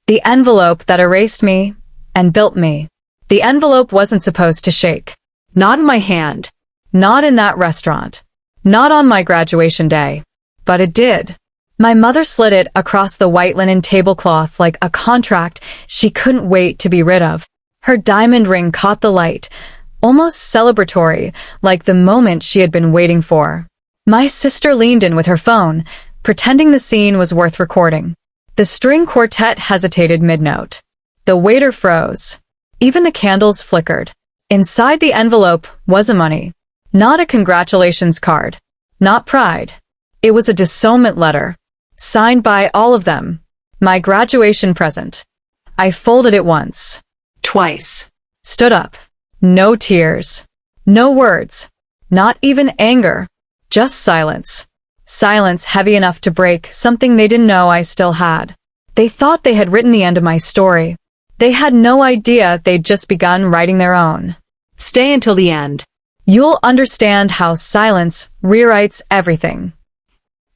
The envelope that erased me and built me. The envelope wasn't supposed to shake. Not in my hand. Not in that restaurant. Not on my graduation day. But it did. My mother slid it across the white linen tablecloth like a contract she couldn't wait to be rid of. Her diamond ring caught the light, almost celebratory, like the moment she had been waiting for. My sister leaned in with her phone, pretending the scene was worth recording. The string quartet hesitated mid-note. The waiter froze. Even the candles flickered. Inside the envelope was a money. Not a congratulations card. Not pride. It was a disownment letter. Signed by all of them. My graduation present. I folded it once. Twice. Stood up. No tears. No words. Not even anger. Just silence. Silence heavy enough to break something they didn't know I still had. They thought they had written the end of my story. They had no idea they'd just begun writing their own. Stay until the end. You'll understand how silence rewrites everything.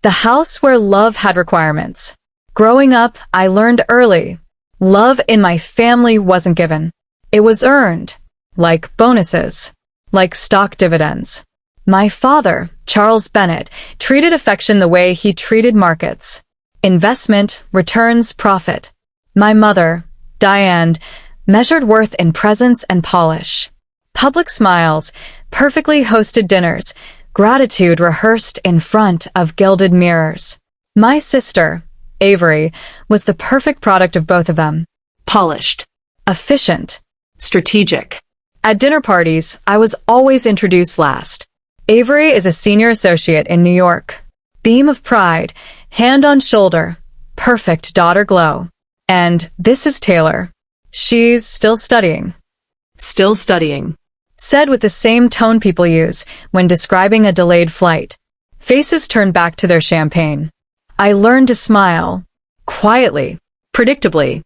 The house where love had requirements. Growing up, I learned early. Love in my family wasn't given. It was earned. Like bonuses. Like stock dividends. My father, Charles Bennett, treated affection the way he treated markets. Investment, returns, profit. My mother, Diane, measured worth in presence and polish. Public smiles, perfectly hosted dinners, gratitude rehearsed in front of gilded mirrors. My sister, Avery, was the perfect product of both of them. Polished. Efficient. Strategic. At dinner parties, I was always introduced last. Avery is a senior associate in New York. Beam of pride, hand on shoulder, perfect daughter glow. And this is Taylor. She's still studying. Still studying. Said with the same tone people use when describing a delayed flight. Faces turned back to their champagne. I learned to smile. Quietly. Predictably.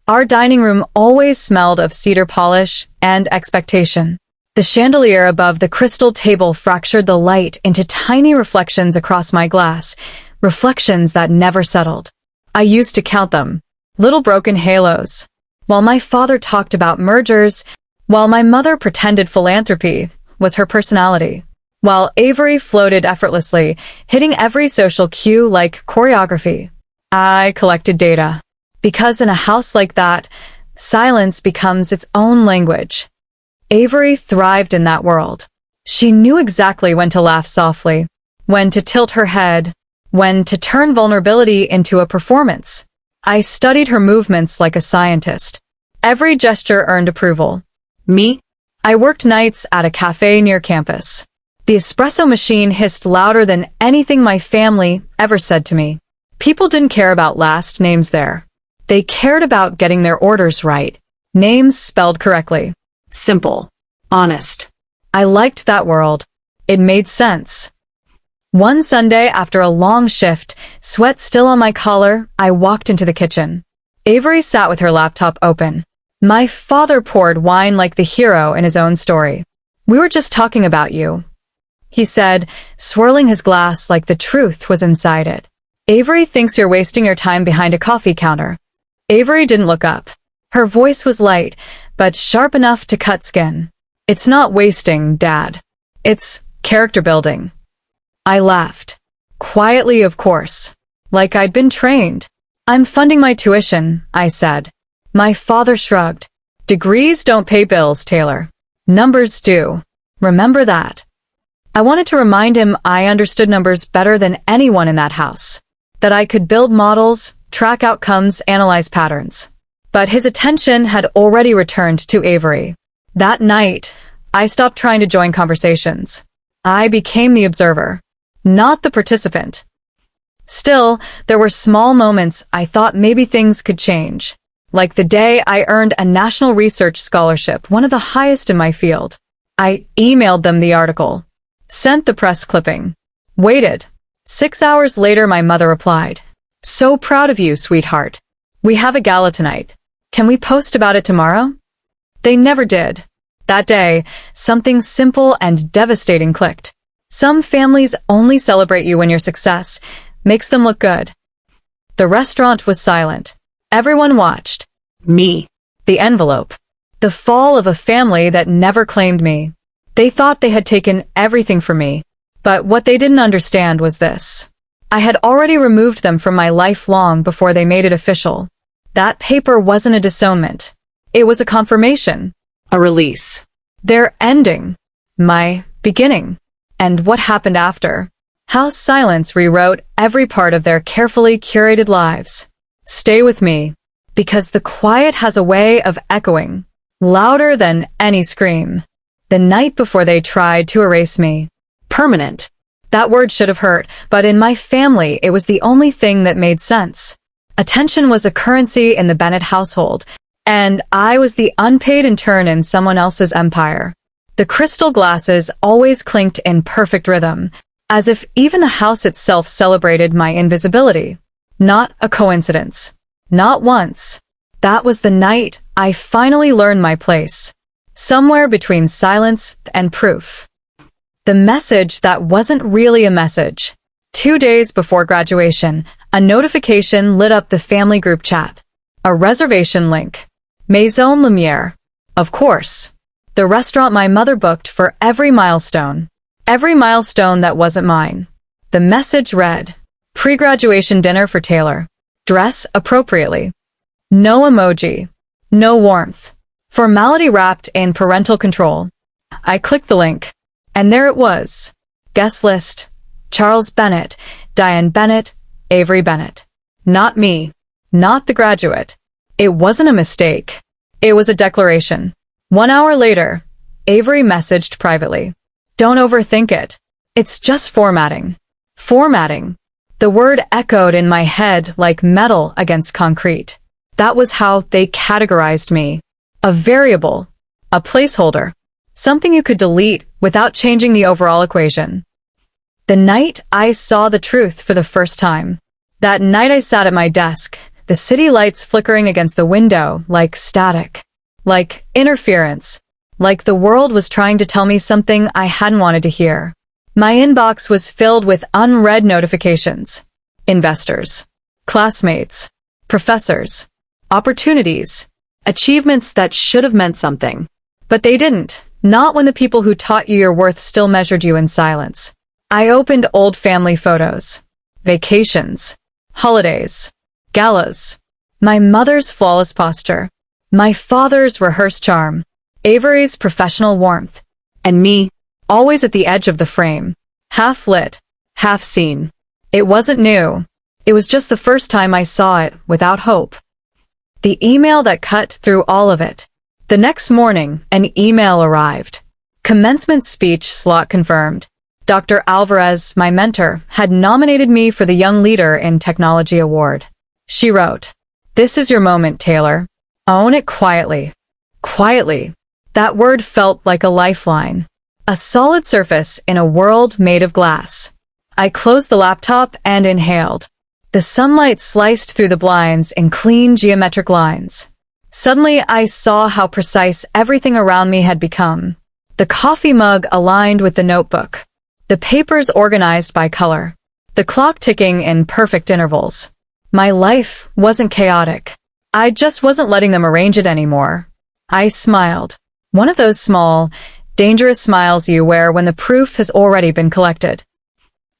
Our dining room always smelled of cedar polish and expectation. The chandelier above the crystal table fractured the light into tiny reflections across my glass, reflections that never settled. I used to count them. Little broken halos. While my father talked about mergers, while my mother pretended philanthropy was her personality, while Avery floated effortlessly, hitting every social cue like choreography, I collected data. Because in a house like that, silence becomes its own language. Avery thrived in that world. She knew exactly when to laugh softly, when to tilt her head, when to turn vulnerability into a performance. I studied her movements like a scientist. Every gesture earned approval. Me? I worked nights at a cafe near campus. The espresso machine hissed louder than anything my family ever said to me. People didn't care about last names there. They cared about getting their orders right. Names spelled correctly. Simple. Honest. I liked that world. It made sense. One Sunday, after a long shift, sweat still on my collar, I walked into the kitchen. Avery sat with her laptop open. My father poured wine like the hero in his own story. "We were just talking about you," he said, swirling his glass like the truth was inside it. "Avery thinks you're wasting your time behind a coffee counter." Avery didn't look up. Her voice was light, but sharp enough to cut skin. "It's not wasting, Dad. It's character building." I laughed. Quietly, of course. Like I'd been trained. "I'm funding my tuition," I said. My father shrugged. "Degrees don't pay bills, Taylor. Numbers do. Remember that." I wanted to remind him I understood numbers better than anyone in that house. That I could build models, track outcomes, analyze patterns. But his attention had already returned to Avery. That night, I stopped trying to join conversations. I became the observer, not the participant. Still, there were small moments I thought maybe things could change. Like the day I earned a national research scholarship, one of the highest in my field. I emailed them the article. Sent the press clipping. Waited. 6 hours later, my mother replied, "So proud of you, sweetheart. We have a gala tonight. Can we post about it tomorrow?" They never did. That day, something simple and devastating clicked. Some families only celebrate you when your success makes them look good. The restaurant was silent. Everyone watched. Me. The envelope. The fall of a family that never claimed me. They thought they had taken everything from me. But what they didn't understand was this. I had already removed them from my life long before they made it official. That paper wasn't a disownment. It was a confirmation. A release. Their ending. My beginning. And what happened after. How silence rewrote every part of their carefully curated lives. Stay with me, because the quiet has a way of echoing, louder than any scream. The night before they tried to erase me. Permanent. That word should have hurt, but in my family it was the only thing that made sense. Attention was a currency in the Bennett household, and I was the unpaid intern in someone else's empire. The crystal glasses always clinked in perfect rhythm, as if even the house itself celebrated my invisibility. Not a coincidence. Not once. That was the night I finally learned my place. Somewhere between silence and proof. The message that wasn't really a message. 2 days before graduation, a notification lit up the family group chat. A reservation link. Maison Lumiere. Of course. The restaurant my mother booked for every milestone. Every milestone that wasn't mine. The message read, pre-graduation dinner for Taylor. Dress appropriately. No emoji. No warmth. Formality wrapped in parental control. I clicked the link, and there it was. Guest list. Charles Bennett, Diane Bennett, Avery Bennett. Not me. Not the graduate. It wasn't a mistake. It was a declaration. 1 hour later, Avery messaged privately. Don't overthink it. It's just formatting. Formatting. The word echoed in my head like metal against concrete. That was how they categorized me. A variable. A placeholder. Something you could delete without changing the overall equation. The night I saw the truth for the first time. That night I sat at my desk, the city lights flickering against the window like static. Like interference. Like the world was trying to tell me something I hadn't wanted to hear. My inbox was filled with unread notifications. Investors. Classmates. Professors. Opportunities. Achievements that should have meant something. But they didn't. Not when the people who taught you your worth still measured you in silence. I opened old family photos. Vacations. Holidays. Galas. My mother's flawless posture. My father's rehearsed charm. Avery's professional warmth. And me, always at the edge of the frame. Half lit. Half seen. It wasn't new. It was just the first time I saw it without hope. The email that cut through all of it. The next morning, an email arrived. Commencement speech slot confirmed. Dr. Alvarez, my mentor, had nominated me for the Young Leader in Technology Award. She wrote, "This is your moment, Taylor. Own it quietly." Quietly. That word felt like a lifeline. A solid surface in a world made of glass. I closed the laptop and inhaled. The sunlight sliced through the blinds in clean geometric lines. Suddenly, I saw how precise everything around me had become. The coffee mug aligned with the notebook. The papers organized by color. The clock ticking in perfect intervals. My life wasn't chaotic. I just wasn't letting them arrange it anymore. I smiled. One of those small, dangerous smiles you wear when the proof has already been collected.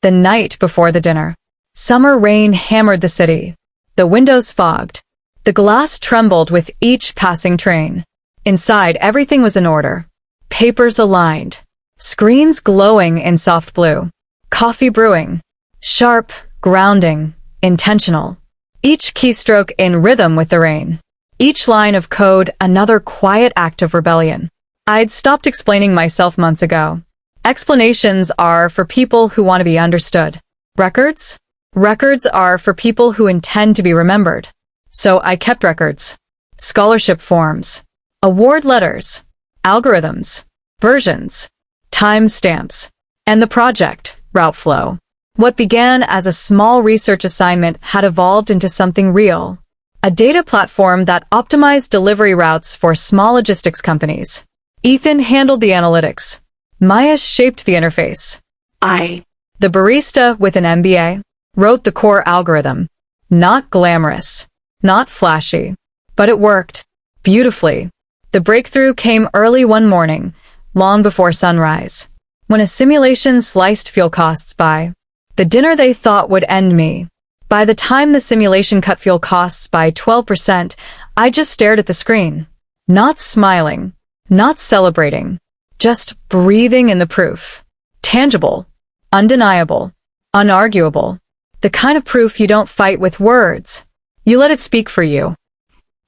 The night before the dinner. Summer rain hammered the city. The windows fogged. The glass trembled with each passing train. Inside, everything was in order. Papers aligned. Screens glowing in soft blue. Coffee brewing. Sharp, grounding, intentional. Each keystroke in rhythm with the rain. Each line of code another quiet act of rebellion. I'd stopped explaining myself months ago. Explanations are for people who want to be understood. Records? Records are for people who intend to be remembered. So I kept records. Scholarship forms. Award letters. Algorithms. Versions. Timestamps. And the project, route flow. What began as a small research assignment had evolved into something real. A data platform that optimized delivery routes for small logistics companies. Ethan handled the analytics. Maya shaped the interface. The barista with an MBA, wrote the core algorithm. Not glamorous. Not flashy. But it worked. Beautifully. The breakthrough came early one morning, long before sunrise. When a simulation sliced fuel costs by the dinner they thought would end me. By the time the simulation cut fuel costs by 12%, I just stared at the screen. Not smiling. Not celebrating. Just breathing in the proof. Tangible. Undeniable. Unarguable. The kind of proof you don't fight with words. You let it speak for you.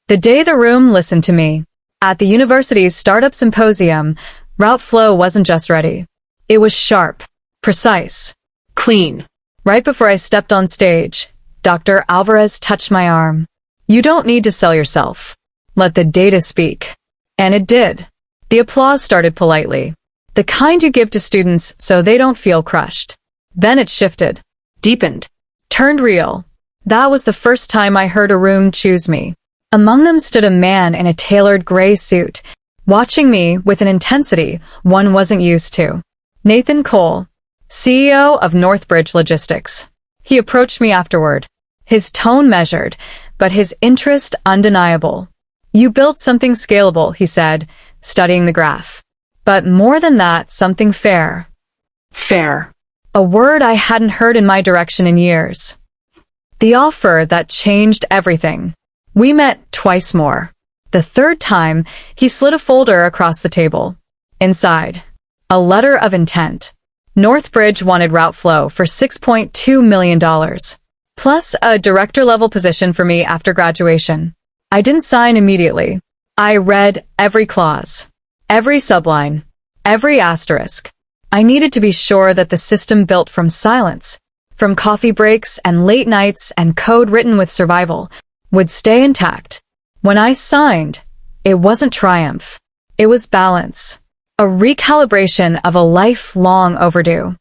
The day the room listened to me. At the university's startup symposium, route flow wasn't just ready. It was sharp. Precise. Clean. Right before I stepped on stage, Dr. Alvarez touched my arm. You don't need to sell yourself. Let the data speak. And it did. The applause started politely. The kind you give to students so they don't feel crushed. Then it shifted. Deepened. Turned real. That was the first time I heard a room choose me. Among them stood a man in a tailored gray suit, watching me with an intensity one wasn't used to. Nathan Cole, CEO of Northbridge Logistics. He approached me afterward. His tone measured, but his interest undeniable. You built something scalable, he said, studying the graph. But more than that, something fair. Fair. A word I hadn't heard in my direction in years. The offer that changed everything. We met twice more. The third time, he slid a folder across the table. Inside, a letter of intent. Northbridge wanted route flow for $6.2 million, plus a director-level position for me after graduation. I didn't sign immediately. I read every clause, every subline, every asterisk. I needed to be sure that the system built from silence, from coffee breaks and late nights and code written with survival, would stay intact. When I signed, it wasn't triumph. It was balance. A recalibration of a lifelong overdue.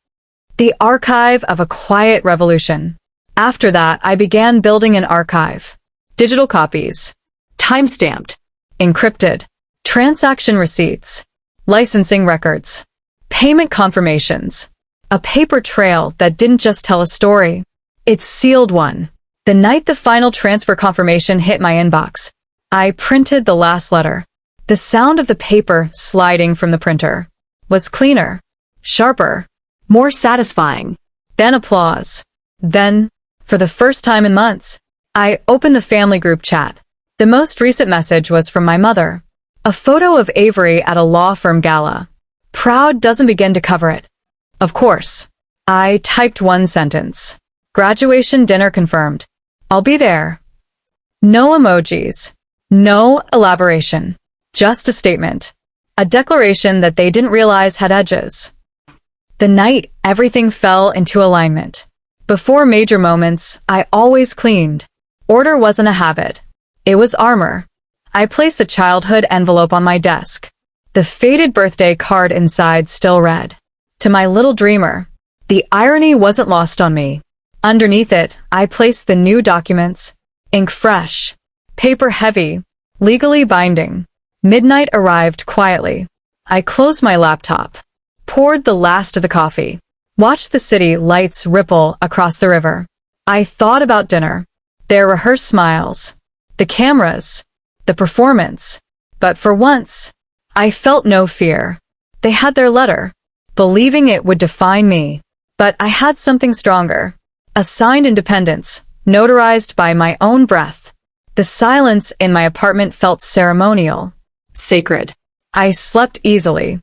The archive of a quiet revolution. After that, I began building an archive. Digital copies. Time-stamped. Encrypted. Transaction receipts. Licensing records. Payment confirmations. A paper trail that didn't just tell a story. It sealed one. The night the final transfer confirmation hit my inbox, I printed the last letter. The sound of the paper sliding from the printer was cleaner, sharper, More satisfying. then applause. Then, for the first time in months, I opened the family group chat. The most recent message was from my mother. A photo of Avery at a law firm gala. Proud doesn't begin to cover it. Of course. I typed one sentence. Graduation dinner confirmed. I'll be there. No emojis. No elaboration. Just a statement. A declaration that they didn't realize had edges. The night everything fell into alignment. Before major moments, I always cleaned. Order wasn't a habit. It was armor. I placed the childhood envelope on my desk. The faded birthday card inside still read, "To my little dreamer." The irony wasn't lost on me. Underneath it, I placed the new documents, ink fresh, paper heavy, legally binding. Midnight arrived quietly. I closed my laptop, poured the last of the coffee, watched the city lights ripple across the river. I thought about dinner, their rehearsed smiles, the cameras, the performance. But for once, I felt no fear. They had their letter, believing it would define me. But I had something stronger. A signed independence, notarized by my own breath. The silence in my apartment felt ceremonial. Sacred. I slept easily.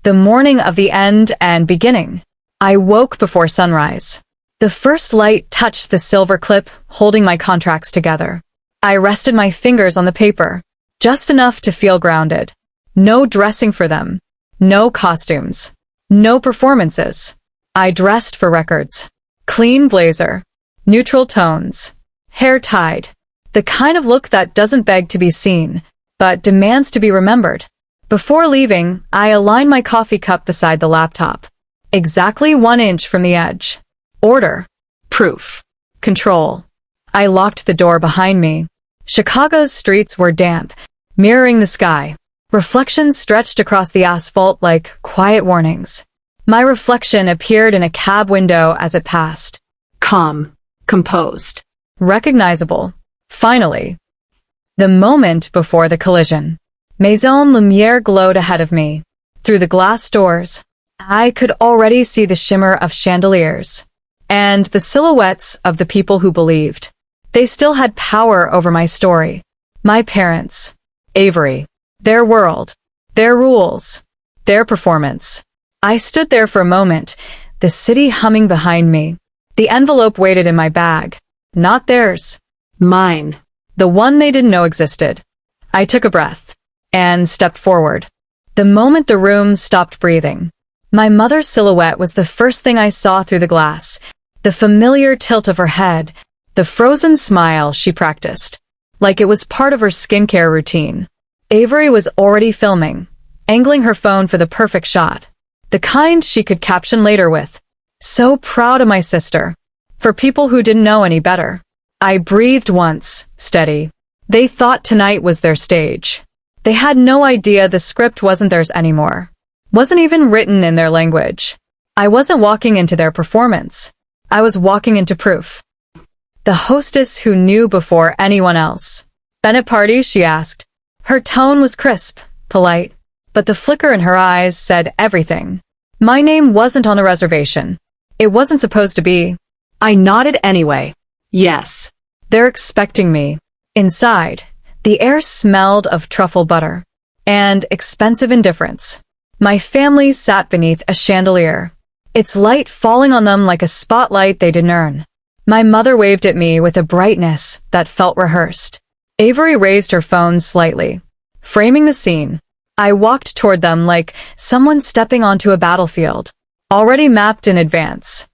The morning of the end and beginning. I woke before sunrise. The first light touched the silver clip holding my contracts together. I rested my fingers on the paper, just enough to feel grounded. No dressing for them. No costumes. No performances. I dressed for records. Clean blazer. Neutral tones. Hair tied. The kind of look that doesn't beg to be seen, but demands to be remembered. Before leaving, I aligned my coffee cup beside the laptop. Exactly 1 inch from the edge. Order. Proof. Control. I locked the door behind me. Chicago's streets were damp, mirroring the sky. Reflections stretched across the asphalt like quiet warnings. My reflection appeared in a cab window as it passed. Calm. Composed. Recognizable. Finally. The moment before the collision. Maison Lumière glowed ahead of me. Through the glass doors, I could already see the shimmer of chandeliers and the silhouettes of the people who believed. They still had power over my story. My parents, Avery, their world, their rules, their performance. I stood there for a moment, the city humming behind me. The envelope waited in my bag. Not theirs. Mine. The one they didn't know existed. I took a breath and stepped forward. The moment the room stopped breathing, my mother's silhouette was the first thing I saw through the glass. The familiar tilt of her head, the frozen smile she practiced, like it was part of her skincare routine. Avery was already filming, angling her phone for the perfect shot, the kind she could caption later with, "So proud of my sister." For people who didn't know any better. I breathed once, steady. They thought tonight was their stage. They had no idea the script wasn't theirs anymore. Wasn't even written in their language. I wasn't walking into their performance. I was walking into proof. The hostess who knew before anyone else. "Bennett party?" she asked. Her tone was crisp, polite, but the flicker in her eyes said everything. My name wasn't on the reservation. It wasn't supposed to be. I nodded anyway. Yes. They're expecting me. Inside, the air smelled of truffle butter and expensive indifference. My family sat beneath a chandelier, its light falling on them like a spotlight they didn't earn. My mother waved at me with a brightness that felt rehearsed. Avery raised her phone slightly, framing the scene. I walked toward them like someone stepping onto a battlefield, already mapped in advance.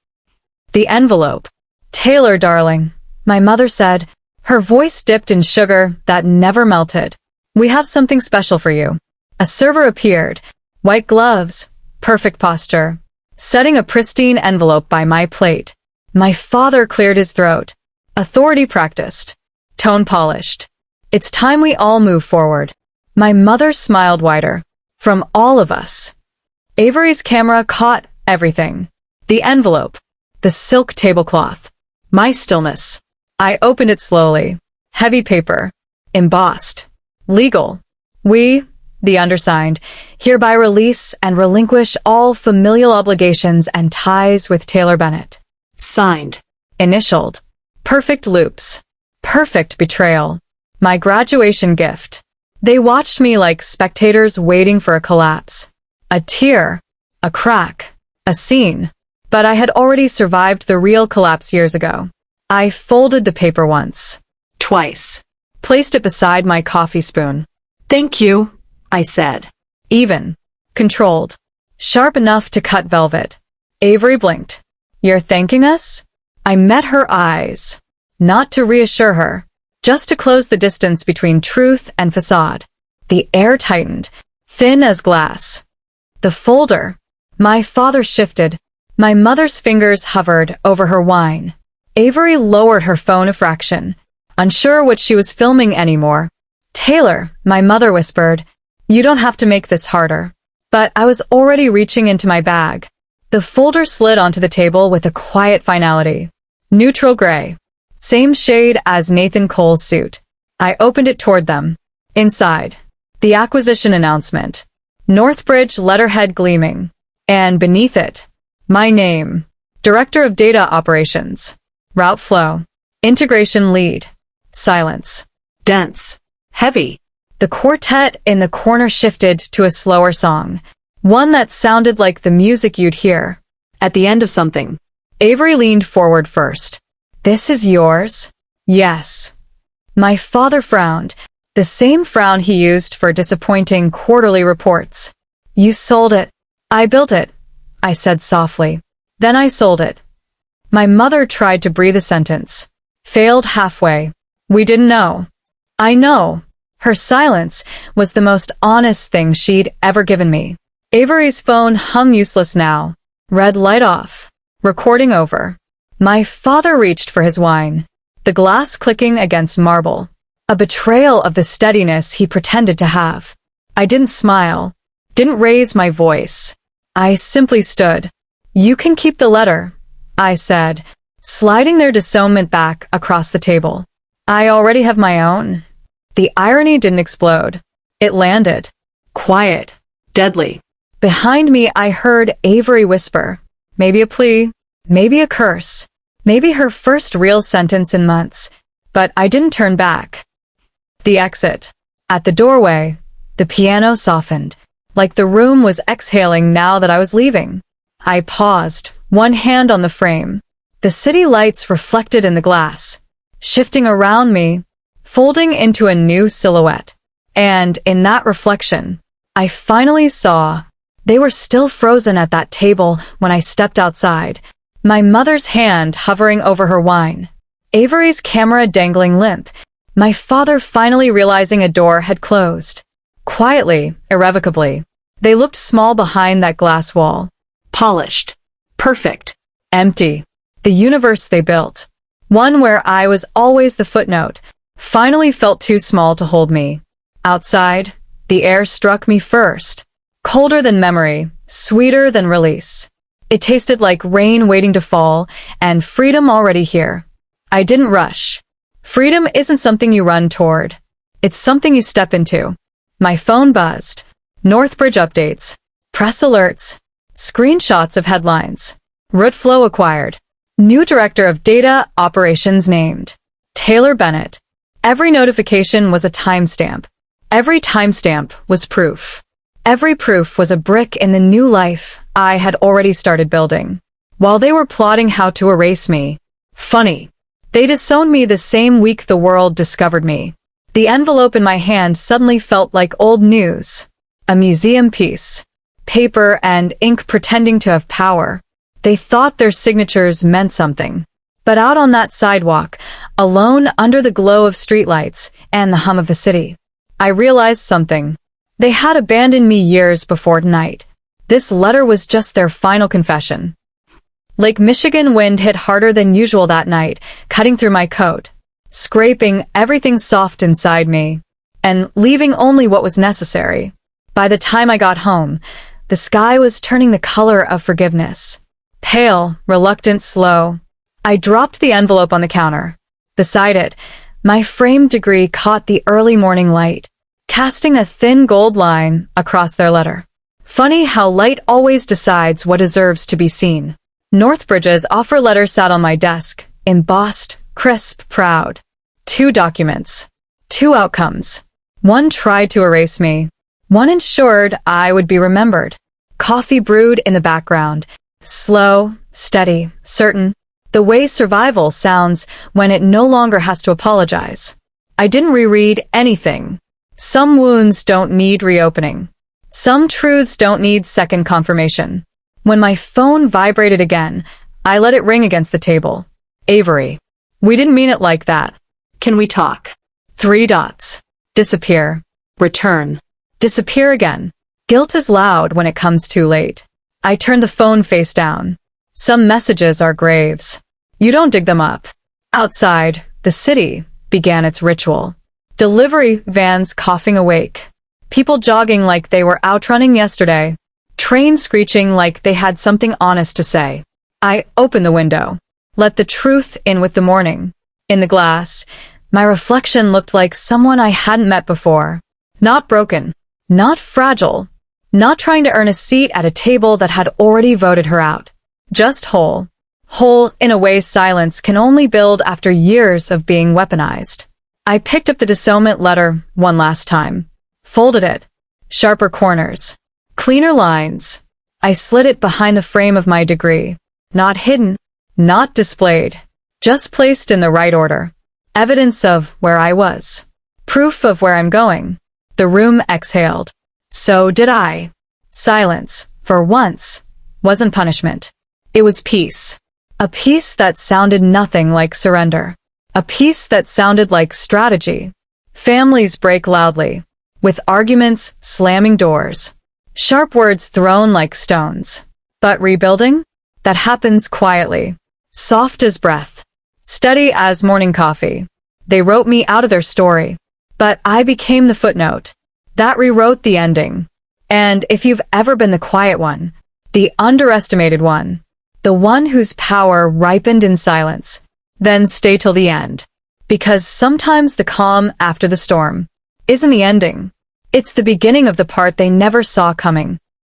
The envelope. "Taylor, darling," my mother said, her voice dipped in sugar that never melted. "We have something special for you." A server appeared, white gloves, perfect posture, setting a pristine envelope by my plate. My father cleared his throat. Authority practiced. Tone polished. "It's time we all move forward." My mother smiled wider. "From all of us." Avery's camera caught everything. The envelope. The silk tablecloth. My stillness. I opened it slowly. Heavy paper. Embossed. Legal. "We, the undersigned, hereby release and relinquish all familial obligations and ties with Taylor Bennett." Signed. Initialed. Perfect loops. Perfect betrayal. My graduation gift. They watched me like spectators waiting for a collapse. A tear. A crack. A scene. But I had already survived the real collapse years ago. I folded the paper once. Twice. Placed it beside my coffee spoon. "Thank you," I said. Even. Controlled. Sharp enough to cut velvet. Avery blinked. "You're thanking us?" I met her eyes. Not to reassure her, just to close the distance between truth and facade. The air tightened, thin as glass. The folder. My father shifted. My mother's fingers hovered over her wine. Avery lowered her phone a fraction, unsure what she was filming anymore. "Taylor," my mother whispered, "you don't have to make this harder." But I was already reaching into my bag. The folder slid onto the table with a quiet finality. Neutral gray. Same shade as Nathan Cole's suit. I opened it toward them. Inside, the acquisition announcement. Northbridge letterhead gleaming. And beneath it, my name. Director of Data Operations. Route Flow. Integration Lead. Silence. Dense. Heavy. The quartet in the corner shifted to a slower song. One that sounded like the music you'd hear At the end of something. Avery leaned forward first. "This is yours?" "Yes." My father frowned, the same frown he used for disappointing quarterly reports. "You sold it." "I built it," I said softly. "Then I sold it." My mother tried to breathe a sentence. Failed halfway. "We didn't know." "I know." Her silence was the most honest thing she'd ever given me. Avery's phone hung useless now. Red light off. Recording over. My father reached for his wine, the glass clicking against marble. A betrayal of the steadiness he pretended to have. I didn't smile, didn't raise my voice. I simply stood. "You can keep the letter," I said, sliding their disownment back across the table. I already have my own. The irony didn't explode. It landed. Quiet. Deadly. Behind me, I heard Avery whisper. Maybe a plea. Maybe a curse. Maybe her first real sentence in months. But I didn't turn back. The exit. At the doorway, the piano softened, like the room was exhaling now that I was leaving. I paused, one hand on the frame. The city lights reflected in the glass, shifting around me, folding into a new silhouette. And in that reflection, I finally saw they were still frozen at that table when I stepped outside, my mother's hand hovering over her wine, Avery's camera dangling limp, my father finally realizing a door had closed. Quietly, irrevocably. They looked small behind that glass wall. Polished. Perfect. Empty. The universe they built. One where I was always the footnote, finally felt too small to hold me. Outside, the air struck me first. Colder than memory, sweeter than release. It tasted like rain waiting to fall, and freedom already here. I didn't rush. Freedom isn't something you run toward. It's something you step into. My phone buzzed. Northbridge updates. Press alerts. Screenshots of headlines. Root flow acquired. New director of data operations named. Taylor Bennett. Every notification was a timestamp. Every timestamp was proof. Every proof was a brick in the new life I had already started building. While they were plotting how to erase me. Funny. They disowned me the same week the world discovered me. The envelope in my hand suddenly felt like old news. A museum piece. Paper and ink pretending to have power. They thought their signatures meant something. But out on that sidewalk, alone under the glow of streetlights and the hum of the city, I realized something. They had abandoned me years before tonight. This letter was just their final confession. Lake Michigan wind hit harder than usual that night, cutting through my coat, scraping everything soft inside me, and leaving only what was necessary. By the time I got home, the sky was turning the color of forgiveness. Pale, reluctant, slow. I dropped the envelope on the counter. Beside it, my framed degree caught the early morning light, casting a thin gold line across their letter. Funny how light always decides what deserves to be seen. Northbridge's offer letter sat on my desk, embossed, crisp, proud. 2 documents. 2 outcomes. One tried to erase me. One ensured I would be remembered. Coffee brewed in the background. Slow, steady, certain. The way survival sounds when it no longer has to apologize. I didn't reread anything. Some wounds don't need reopening. Some truths don't need second confirmation. When my phone vibrated again, I let it ring against the table. Avery. We didn't mean it like that. Can we talk? 3 dots. Disappear. Return. Disappear again. Guilt is loud when it comes too late. I turned the phone face down. Some messages are graves. You don't dig them up. Outside, the city began its ritual. Delivery vans coughing awake. People jogging like they were outrunning yesterday. Trains screeching like they had something honest to say. I opened the window. Let the truth in with the morning. In the glass, my reflection looked like someone I hadn't met before. Not broken. Not fragile. Not trying to earn a seat at a table that had already voted her out. Just whole. Whole in a way silence can only build after years of being weaponized. I picked up the Disownment letter one last time. Folded it. Sharper corners. Cleaner lines. I slid it behind the frame of my degree. Not hidden. Not displayed. Just placed in the right order. Evidence of where I was. Proof of where I'm going. The room exhaled. So did I. Silence, for once, wasn't punishment. It was peace. A peace that sounded nothing like surrender. A peace that sounded like strategy. Families break loudly, with arguments slamming doors. Sharp words thrown like stones. But rebuilding? That happens quietly. Soft as breath. Steady as morning coffee. They wrote me out of their story. But I became the footnote. That rewrote the ending. And if you've ever been the quiet one, the underestimated one, the one whose power ripened in silence, then stay till the end. Because sometimes the calm after the storm isn't the ending. It's the beginning of the part they never saw coming.